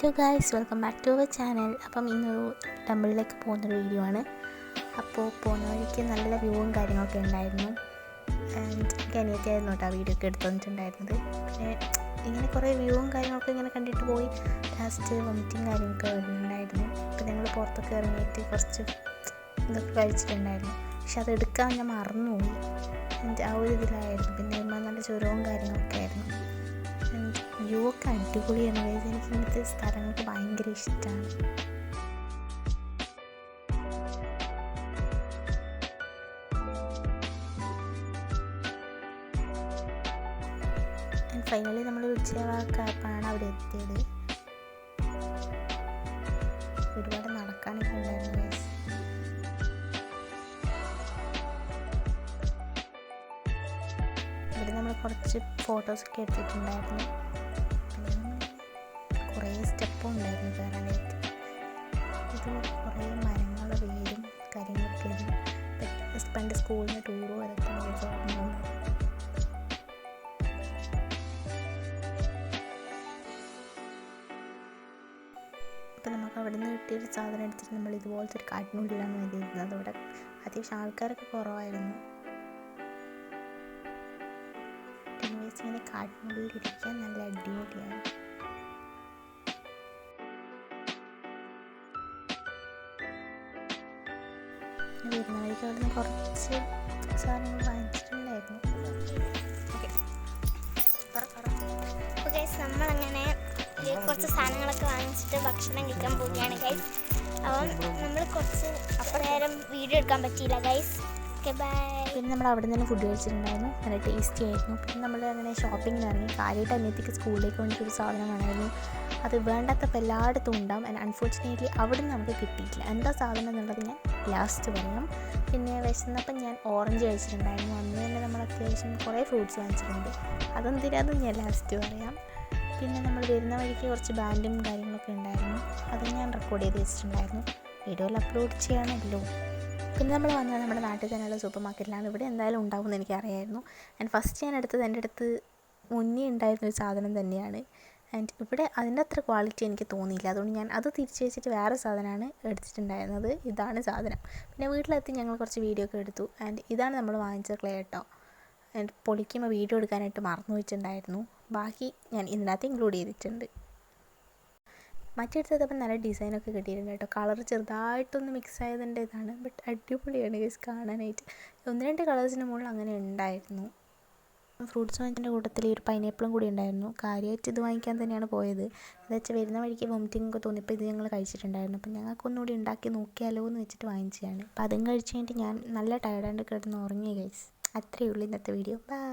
Hello guys, welcome back to our channel. അപ്പം ഇന്നൊരു ടെമ്പിളിലേക്ക് പോകുന്നൊരു വീഡിയോ ആണ്. അപ്പോൾ പോകുന്ന വഴിക്ക് നല്ല വ്യൂവും കാര്യങ്ങളൊക്കെ ഉണ്ടായിരുന്നു. ആൻഡ് എനിക്ക് അനിയത്തിയായിരുന്നു കേട്ടോ ആ വീഡിയോ ഒക്കെ എടുത്തു വന്നിട്ടുണ്ടായിരുന്നത്. പിന്നെ ഇങ്ങനെ കുറേ വ്യൂവും കാര്യങ്ങളൊക്കെ ഇങ്ങനെ കണ്ടിട്ട് പോയി ലാസ്റ്റ് വോമിറ്റിങ് കാര്യങ്ങളൊക്കെ വരുന്നുണ്ടായിരുന്നു. അപ്പോൾ ഞങ്ങൾ പുറത്തൊക്കെ ഇറങ്ങിയിട്ട് കുറച്ച് ഇതൊക്കെ കഴിച്ചിട്ടുണ്ടായിരുന്നു. പക്ഷെ അത് എടുക്കാൻ ഞാൻ മറന്നുപോയി. ആ ഒരു ഇതിലായിരുന്നു. പിന്നെ നല്ല ചുരവും കാര്യങ്ങളൊക്കെ ആയിരുന്നു. വ്യൂ ഒക്കെ അടിപൊളിയാണ്. എനിക്ക് ഇങ്ങനത്തെ സ്ഥലങ്ങൾക്ക് ഭയങ്കര ഇഷ്ടമാണ്. ഫൈനലി നമ്മൾ ഉച്ചയായപ്പോഴാണ് അവിടെ എത്തിയത്. ഒരുപാട് നടക്കാനൊക്കെ ഉണ്ടായിരുന്നു. ഇവിടെ നമ്മൾ കുറച്ച് ഫോട്ടോസൊക്കെ എടുത്തിട്ടുണ്ടായിരുന്നു. കുറേ സ്റ്റെപ്പും ഉണ്ടായിരുന്നു കയറാനായിട്ട്. ഇത് കുറേ മരങ്ങളുടെ വേരും കാര്യങ്ങളൊക്കെ ആയിരുന്നു. പണ്ട് സ്കൂളിൽ നിന്ന് ടൂറ് വരയ്ക്കാൻ അപ്പോൾ നമുക്ക് അവിടെ നിന്ന് കിട്ടിയൊരു സാധനം എടുത്തിട്ട് നമ്മൾ ഇതുപോലത്തെ ഒരു കാട്ടിനുള്ളിലാണ് വേണ്ടിയിരുന്നത്. അവിടെ അത്യാവശ്യം ആൾക്കാരൊക്കെ കുറവായിരുന്നു. ഇങ്ങനെ കാട്ടിനുള്ളിൽ ഇരിക്കാൻ നല്ല അടിപൊളിയാണ്. വരുന്ന വഴിക്ക് അവിടെ നിന്ന് കുറച്ച് സാധനങ്ങൾ വാങ്ങിച്ചിട്ടുണ്ടായിരുന്നു. നമ്മളങ്ങനെ കുറച്ച് സാധനങ്ങളൊക്കെ വാങ്ങിച്ചിട്ട് ഭക്ഷണം കഴിക്കാൻ പോവുകയാണ് ഗൈസ്. അപ്പം നമ്മൾ കുറച്ച് നേരം വീഡിയോ എടുക്കാൻ പറ്റിയില്ല ഗൈസ്. Okay bye. പിന്നെ നമ്മൾ അവിടെ നിന്ന് ഫുഡ് കഴിച്ചിട്ടുണ്ടായിരുന്നു. നല്ല ടേസ്റ്റി ആയിരുന്നു. പിന്നെ നമ്മൾ അങ്ങനെ ഷോപ്പിങ്ങിന് ഇറങ്ങി. കാര്യമായിട്ട് അനിയത്തിക്ക് സ്കൂളിലേക്ക് വേണ്ടിയിട്ടൊരു സാധനം വേണമായിരുന്നു. അത് വേണ്ടാത്തപ്പോൾ എല്ലായിടത്തും ഉണ്ടാവും. ആൻഡ് അൺഫോർച്ചുനേറ്റ്ലി അവിടെ നിന്ന് നമുക്ക് കിട്ടിയിട്ടില്ല. എന്താ സാധനം എന്നുള്ളത് ഞാൻ ലാസ്റ്റ് പറയാം. പിന്നെ വിശന്നപ്പം ഞാൻ ഓറഞ്ച് കഴിച്ചിട്ടുണ്ടായിരുന്നു. അന്ന് തന്നെ നമ്മൾ അത്യാവശ്യം കുറേ ഫ്രൂട്ട്സ് വാങ്ങിച്ചിട്ടുണ്ട്. അതെന്തിനാന്ന് ഞാൻ ലാസ്റ്റ് പറയാം. പിന്നെ നമ്മൾ വരുന്ന വഴിക്ക് കുറച്ച് ബാൻഡും കാര്യങ്ങളൊക്കെ ഉണ്ടായിരുന്നു. അത് ഞാൻ റെക്കോർഡ് ചെയ്ത് വെച്ചിട്ടുണ്ടായിരുന്നു. വീഡിയോയിൽ അപ്ലോഡ് ചെയ്യാനല്ലോ. പിന്നെ നമ്മൾ വന്നത് നമ്മുടെ നാട്ടിൽ തന്നെയുള്ള സൂപ്പർ മാർക്കറ്റിലാണ്. ഇവിടെ എന്തായാലും ഉണ്ടാവും എന്ന് എനിക്കറിയായിരുന്നു. ആൻഡ് ഫസ്റ്റ് ഞാൻ എടുത്തത് എൻ്റെ അടുത്ത് മുന്നേ ഉണ്ടായിരുന്ന ഒരു സാധനം തന്നെയാണ്. ആൻഡ് ഇവിടെ അതിൻ്റെ അത്ര ക്വാളിറ്റി എനിക്ക് തോന്നിയില്ല. അതുകൊണ്ട് ഞാൻ അത് തിരിച്ച് വെച്ചിട്ട് വേറെ സാധനമാണ് എടുത്തിട്ടുണ്ടായിരുന്നത്. ഇതാണ് സാധനം. പിന്നെ വീട്ടിലെത്തി ഞങ്ങൾ കുറച്ച് വീഡിയോ ഒക്കെ എടുത്തു. ആൻഡ് ഇതാണ് നമ്മൾ വാങ്ങിച്ച ക്ലേ കേട്ടോ. ആൻഡ് പൊളിക്കുമ്പോൾ വീഡിയോ എടുക്കാനായിട്ട് മറന്നു വെച്ചിട്ടുണ്ടായിരുന്നു. ബാക്കി ഞാൻ ഇതിനകത്ത് ഇൻക്ലൂഡ് ചെയ്തിട്ടുണ്ട്. മറ്റെടുത്തപ്പോൾ നല്ല ഡിസൈനൊക്കെ കിട്ടിയിട്ടുണ്ട് കേട്ടോ. കളർ ചെറുതായിട്ടൊന്ന് മിക്സ് ആയതിൻ്റെ ഇതാണ്. ബട്ട് അടിപൊളിയാണ് ഗൈസ് കാണാനായിട്ട്. 1-2 കളേഴ്സിന് മുകളിൽ അങ്ങനെ ഉണ്ടായിരുന്നു. ഫ്രൂട്ട്സ് വാങ്ങിച്ചതിൻ്റെ കൂട്ടത്തിൽ ഒരു പൈനാപ്പിളും കൂടി ഉണ്ടായിരുന്നു. കാര്യമായിട്ട് ഇത് വാങ്ങിക്കാൻ തന്നെയാണ് പോയത്. എന്താ വെച്ചാൽ വരുന്ന വഴിക്ക് വോമിറ്റിംഗ് ഒക്കെ തോന്നിയപ്പോൾ ഇത് ഞങ്ങൾ കഴിച്ചിട്ടുണ്ടായിരുന്നു. അപ്പം ഞങ്ങൾക്കൊന്നുകൂടി ഉണ്ടാക്കി നോക്കിയാലോ എന്ന് വെച്ചിട്ട് വാങ്ങിച്ചതാണ്. അപ്പം അതും കഴിച്ച് കഴിഞ്ഞിട്ട് ഞാൻ നല്ല ടയർഡായിട്ട് കിടന്ന് ഉറങ്ങി ഗൈസ്. അത്രയേ ഉള്ളൂ ഇന്നത്തെ വീഡിയോ. ബൈ.